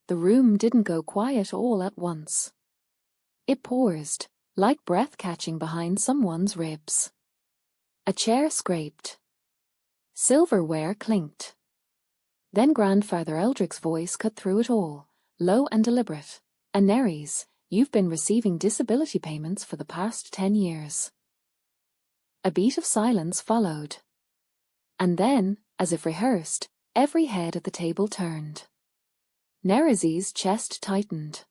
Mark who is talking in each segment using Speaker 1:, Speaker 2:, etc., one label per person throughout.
Speaker 1: The room didn't go quiet all at once. It paused, like breath catching behind someone's ribs. A chair scraped. Silverware clinked. Then Grandfather Eldrick's voice cut through it all, low and deliberate. "Neres, you've been receiving disability payments for the past 10 years. A beat of silence followed. And then, as if rehearsed, every head at the table turned. Neres's chest tightened.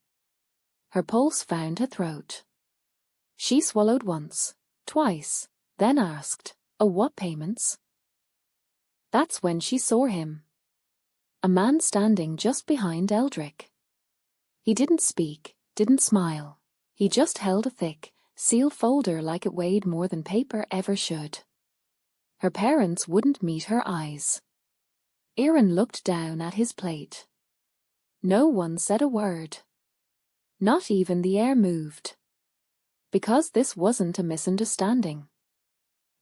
Speaker 1: Her pulse found her throat. She swallowed once, twice, then asked, "Oh, what payments?" That's when she saw him. A man standing just behind Eldrick. He didn't speak, didn't smile. He just held a thick, sealed folder like it weighed more than paper ever should. Her parents wouldn't meet her eyes. Aaron looked down at his plate. No one said a word. Not even the air moved. Because this wasn't a misunderstanding.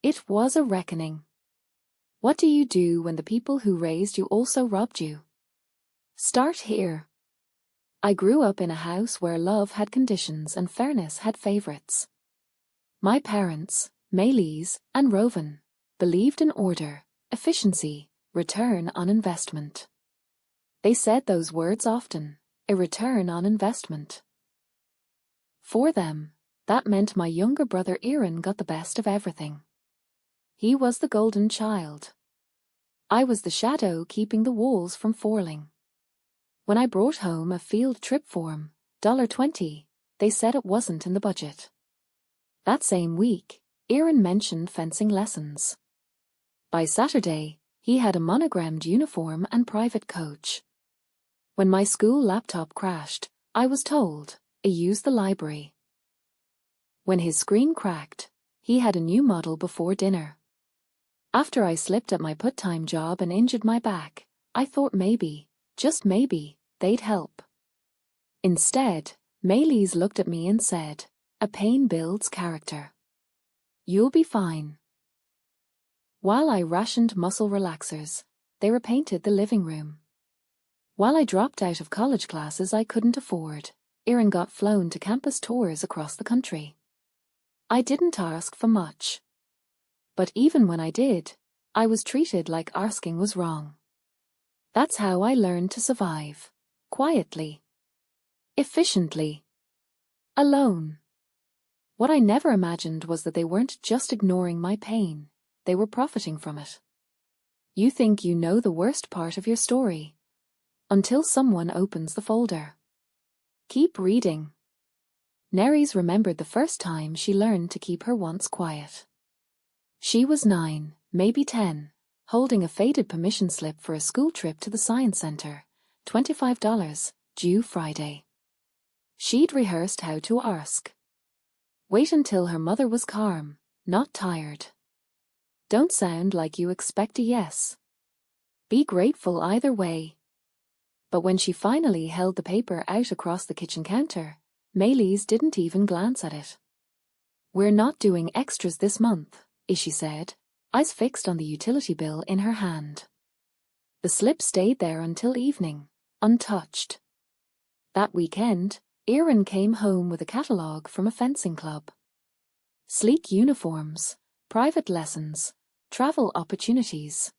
Speaker 1: It was a reckoning. What do you do when the people who raised you also robbed you? Start here. I grew up in a house where love had conditions and fairness had favorites. My parents, Maylis and Roven, believed in order, efficiency, return on investment. They said those words often, a return on investment. For them, that meant my younger brother Aaron got the best of everything. He was the golden child. I was the shadow keeping the walls from falling. When I brought home a field trip form, $20, they said it wasn't in the budget. That same week, Aaron mentioned fencing lessons. By Saturday, he had a monogrammed uniform and private coach. When my school laptop crashed, I was told, use the library. When his screen cracked, he had a new model before dinner. After I slipped at my part-time job and injured my back, I thought maybe, just maybe, they'd help. Instead, Maylis looked at me and said, "A pain builds character. You'll be fine." While I rationed muscle relaxers, they repainted the living room. While I dropped out of college classes I couldn't afford, Aaron got flown to campus tours across the country. I didn't ask for much. But even when I did, I was treated like asking was wrong. That's how I learned to survive. Quietly. Efficiently. Alone. What I never imagined was that they weren't just ignoring my pain, they were profiting from it. You think you know the worst part of your story. Until someone opens the folder. Keep reading. Neres remembered the first time she learned to keep her wants quiet. She was 9, maybe 10, holding a faded permission slip for a school trip to the science center, $25, due Friday. She'd rehearsed how to ask. Wait until her mother was calm, not tired. Don't sound like you expect a yes. Be grateful either way. But when she finally held the paper out across the kitchen counter, Maylis didn't even glance at it. "We're not doing extras this month," she said, eyes fixed on the utility bill in her hand. The slip stayed there until evening, untouched. That weekend, Aaron came home with a catalogue from a fencing club. Sleek uniforms, private lessons, travel opportunities.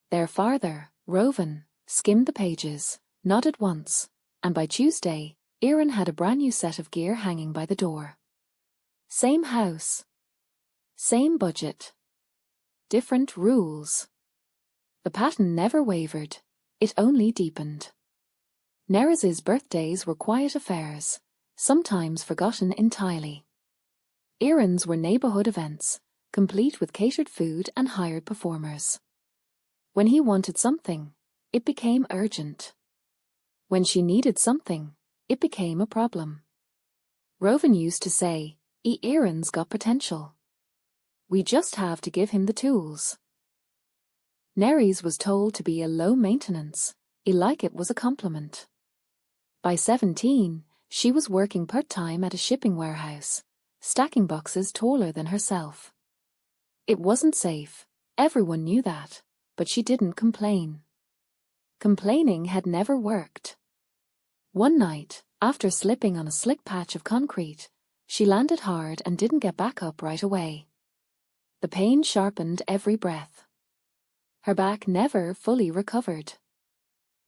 Speaker 1: Their father, Roven, skimmed the pages, nodded once, and by Tuesday, Aaron had a brand new set of gear hanging by the door. Same house. Same budget. Different rules. The pattern never wavered, it only deepened. Neres's birthdays were quiet affairs, sometimes forgotten entirely. Aaron's were neighborhood events, complete with catered food and hired performers. When he wanted something, it became urgent. When she needed something, it became a problem. Roven used to say, Aaron's got potential. We just have to give him the tools. Neres was told to be a low maintenance, like it was a compliment. By 17, she was working part-time at a shipping warehouse, stacking boxes taller than herself. It wasn't safe, everyone knew that, but she didn't complain. Complaining had never worked. One night, after slipping on a slick patch of concrete, she landed hard and didn't get back up right away. The pain sharpened every breath. Her back never fully recovered.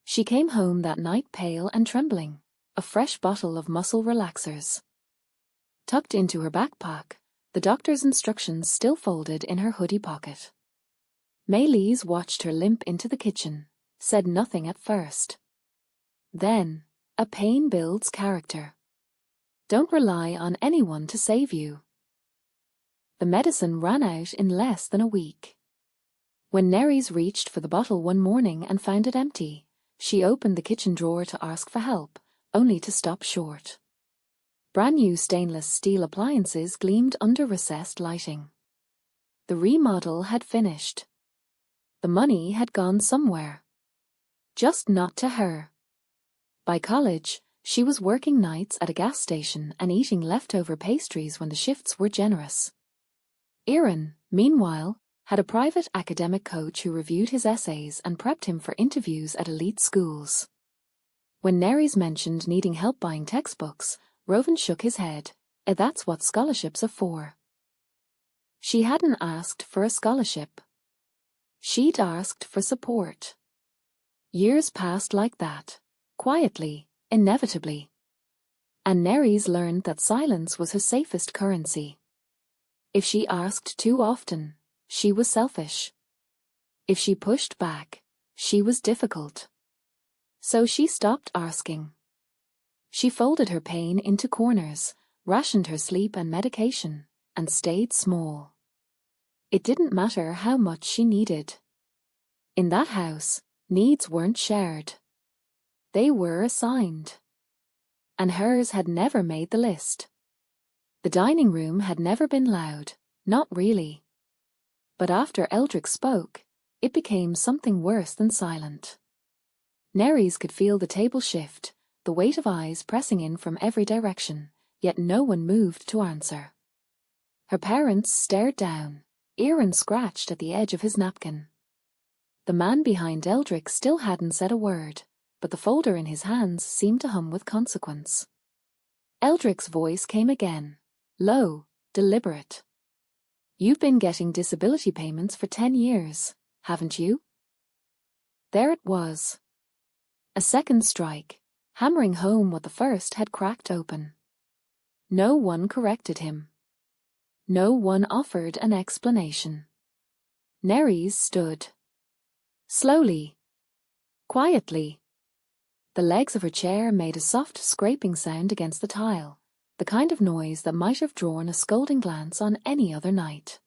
Speaker 1: She came home that night pale and trembling, a fresh bottle of muscle relaxers. Tucked into her backpack, the doctor's instructions still folded in her hoodie pocket. Maylise watched her limp into the kitchen, said nothing at first. Then, a pain builds character. Don't rely on anyone to save you. The medicine ran out in less than a week. When Nerys reached for the bottle one morning and found it empty, she opened the kitchen drawer to ask for help, only to stop short. Brand-new stainless steel appliances gleamed under recessed lighting. The remodel had finished. The money had gone somewhere. Just not to her. By college, she was working nights at a gas station and eating leftover pastries when the shifts were generous. Aaron, meanwhile, had a private academic coach who reviewed his essays and prepped him for interviews at elite schools. When Nerys mentioned needing help buying textbooks, Rowan shook his head. That's what scholarships are for. She hadn't asked for a scholarship. She'd asked for support. Years passed like that, quietly, inevitably. And Nerys learned that silence was her safest currency. If she asked too often, she was selfish. If she pushed back, she was difficult. So she stopped asking. She folded her pain into corners, rationed her sleep and medication, and stayed small. It didn't matter how much she needed. In that house, needs weren't shared. They were assigned. And hers had never made the list. The dining room had never been loud, not really. But after Eldrick spoke, it became something worse than silent. Nerys could feel the table shift, the weight of eyes pressing in from every direction, yet no one moved to answer. Her parents stared down, Aaron scratched at the edge of his napkin. The man behind Eldrick still hadn't said a word, but the folder in his hands seemed to hum with consequence. Eldrick's voice came again, low, deliberate. You've been getting disability payments for 10 years, haven't you? There it was. A second strike, hammering home what the first had cracked open. No one corrected him. No one offered an explanation. Nerys stood. Slowly. Quietly. The legs of her chair made a soft scraping sound against the tile, the kind of noise that might have drawn a scolding glance on any other night.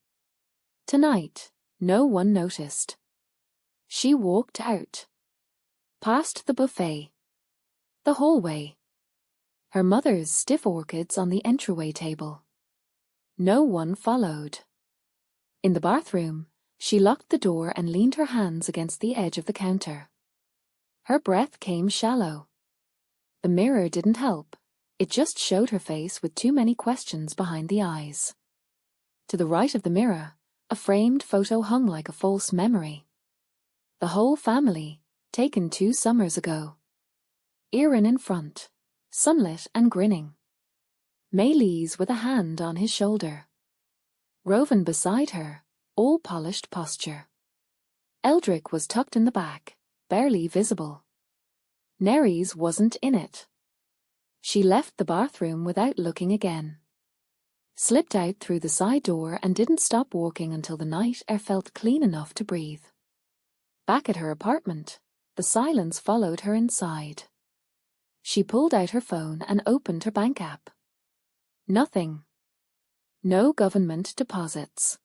Speaker 1: Tonight, no one noticed. She walked out. Past the buffet. The hallway. Her mother's stiff orchids on the entryway table. No one followed. In the bathroom, she locked the door and leaned her hands against the edge of the counter. Her breath came shallow. The mirror didn't help. It just showed her face with too many questions behind the eyes. To the right of the mirror, a framed photo hung like a false memory. The whole family, taken 2 summers ago. Aaron in front, sunlit and grinning. Maylise with a hand on his shoulder. Rowan beside her, all polished posture. Eldrick was tucked in the back, barely visible. Nerys wasn't in it. She left the bathroom without looking again. Slipped out through the side door and didn't stop walking until the night air felt clean enough to breathe. Back at her apartment, the silence followed her inside. She pulled out her phone and opened her bank app. Nothing. No government deposits.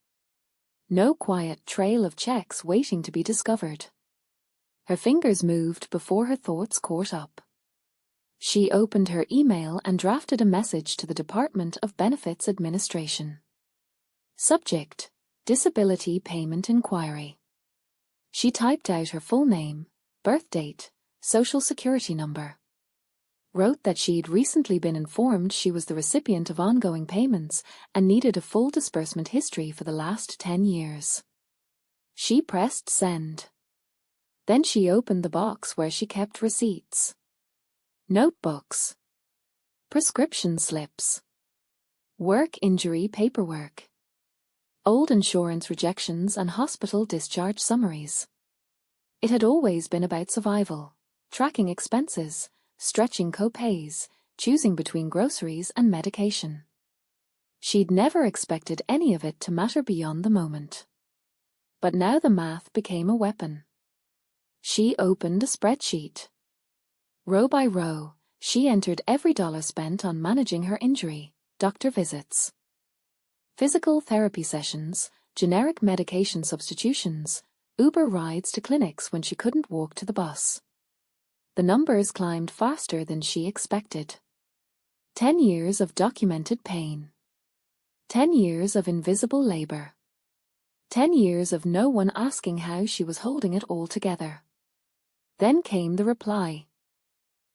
Speaker 1: No quiet trail of checks waiting to be discovered. Her fingers moved before her thoughts caught up. She opened her email and drafted a message to the Department of Benefits Administration. Subject: Disability Payment Inquiry. She typed out her full name, birth date, social security number. Wrote that she'd recently been informed she was the recipient of ongoing payments and needed a full disbursement history for the last 10 years. She pressed send. Then she opened the box where she kept receipts. Notebooks. Prescription slips. Work injury paperwork. Old insurance rejections and hospital discharge summaries. It had always been about survival, tracking expenses, stretching co-pays, choosing between groceries and medication. She'd never expected any of it to matter beyond the moment. But now the math became a weapon. She opened a spreadsheet. Row by row, she entered every dollar spent on managing her injury, doctor visits, physical therapy sessions, generic medication substitutions, Uber rides to clinics when she couldn't walk to the bus. The numbers climbed faster than she expected. 10 years of documented pain. 10 years of invisible labor. 10 years of no one asking how she was holding it all together. Then came the reply.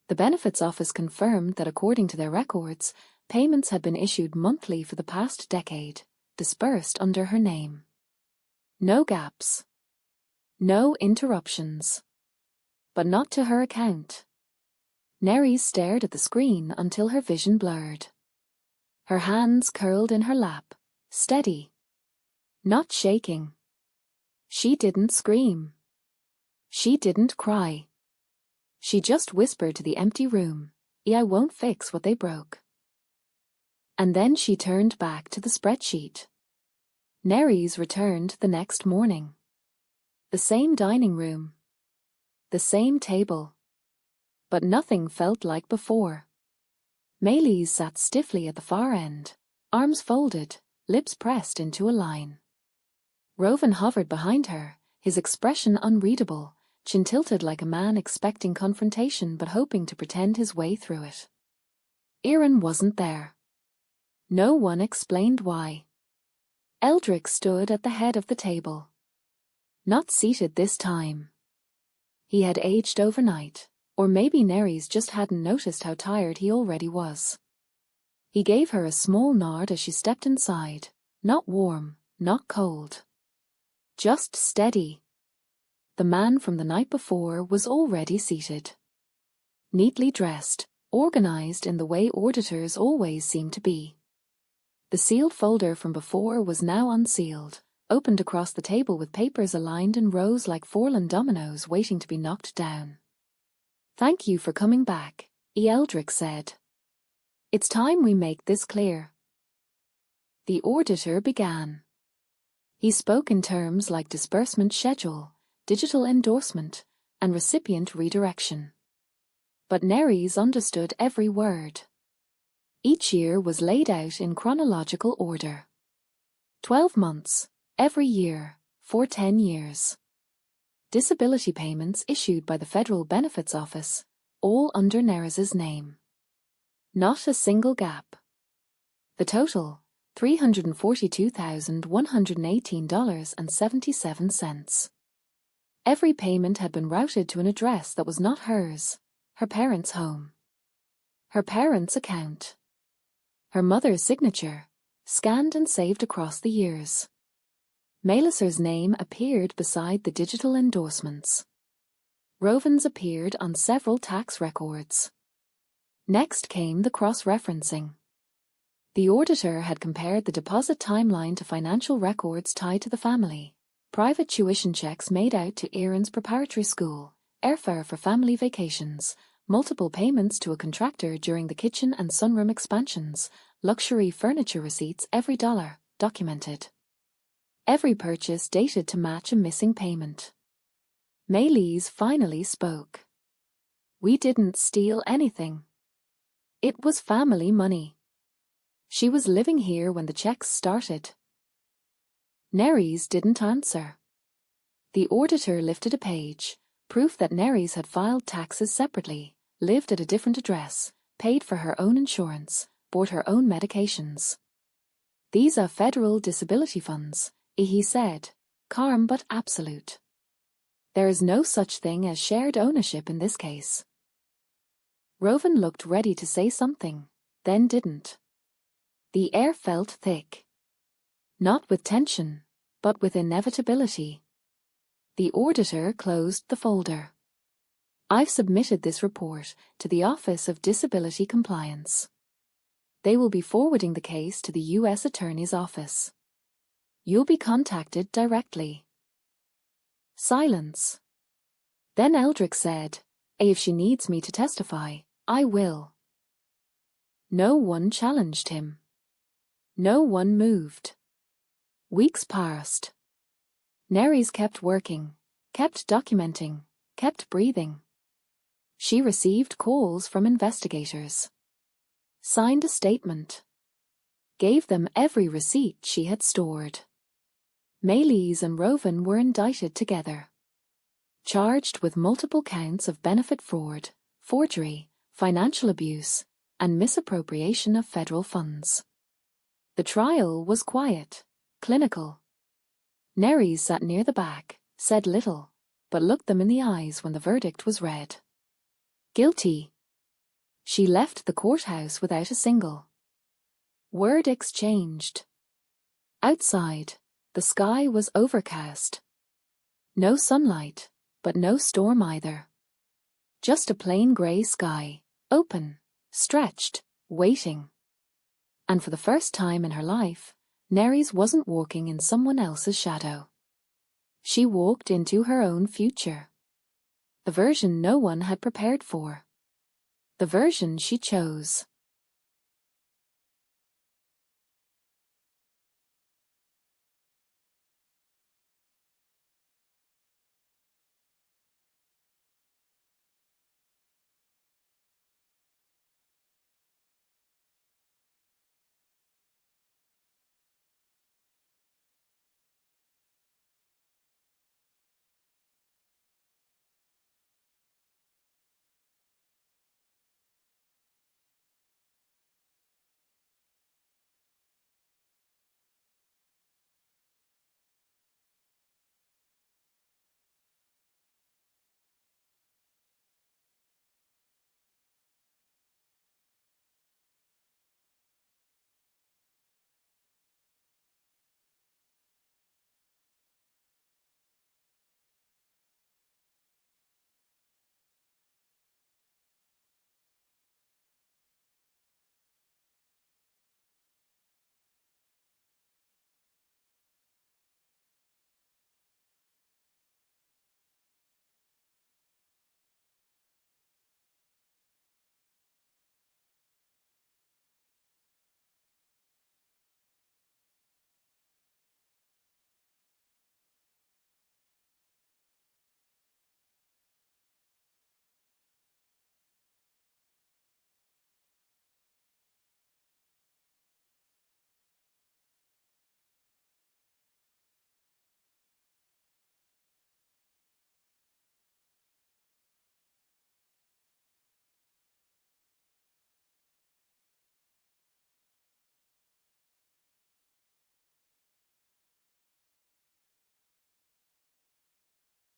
Speaker 1: The benefits office confirmed that according to their records, payments had been issued monthly for the past decade, dispersed under her name. No gaps. No interruptions. But not to her account. Neri stared at the screen until her vision blurred. Her hands curled in her lap, steady. Not shaking. She didn't scream. She didn't cry. She just whispered to the empty room, "I won't fix what they broke." And then she turned back to the spreadsheet. Neri's returned the next morning. The same dining room. The same table. But nothing felt like before. Maylis sat stiffly at the far end, arms folded, lips pressed into a line. Roven hovered behind her, his expression unreadable, chin tilted like a man expecting confrontation but hoping to pretend his way through it. Erin wasn't there. No one explained why. Eldrick stood at the head of the table. Not seated this time. He had aged overnight, or maybe Neri's just hadn't noticed how tired he already was. He gave her a small nod as she stepped inside, not warm, not cold. Just steady. The man from the night before was already seated. Neatly dressed, organized in the way auditors always seem to be. The sealed folder from before was now unsealed, opened across the table with papers aligned in rows like fallen dominoes waiting to be knocked down. "Thank you for coming back," Eldrick said. "It's time we make this clear." The auditor began. He spoke in terms like disbursement schedule, digital endorsement, and recipient redirection. But Neri's understood every word. Each year was laid out in chronological order. 12 months, every year, for 10 years. Disability payments issued by the Federal Benefits Office, all under Neris's name. Not a single gap. The total, $342,118.77. Every payment had been routed to an address that was not hers, her parents' home. Her parents' account. Her mother's signature, scanned and saved across the years. Maylisser's name appeared beside the digital endorsements. Roven's appeared on several tax records. Next came the cross-referencing. The auditor had compared the deposit timeline to financial records tied to the family, private tuition checks made out to Erin's preparatory school, airfare for family vacations, multiple payments to a contractor during the kitchen and sunroom expansions, luxury furniture receipts, every dollar, documented. Every purchase dated to match a missing payment. Maylis finally spoke. "We didn't steal anything. It was family money. She was living here when the checks started." Neris didn't answer. The auditor lifted a page, proof that Neris had filed taxes separately, lived at a different address, paid for her own insurance, bought her own medications. "These are federal disability funds," he said, calm but absolute. "There is no such thing as shared ownership in this case." Roven looked ready to say something, then didn't. The air felt thick. Not with tension, but with inevitability. The auditor closed the folder. I've submitted this report to the Office of Disability Compliance. They will be forwarding the case to the U.S. Attorney's Office. You'll be contacted directly. Silence. Then Eldrick said, If she needs me to testify, I will. No one challenged him. No one moved. Weeks passed. Nerys kept working, kept documenting, kept breathing. She received calls from investigators. Signed a statement. Gave them every receipt she had stored. Maylis and Roven were indicted together. Charged with multiple counts of benefit fraud, forgery, financial abuse, and misappropriation of federal funds. The trial was quiet, clinical. Nerys sat near the back, said little, but looked them in the eyes when the verdict was read. Guilty. She left the courthouse without a single word exchanged. Outside, the sky was overcast. No sunlight, but no storm either. Just a plain grey sky, open, stretched, waiting. And for the first time in her life, Nerys wasn't walking in someone else's shadow. She walked into her own future. The version no one had prepared for. The version she chose.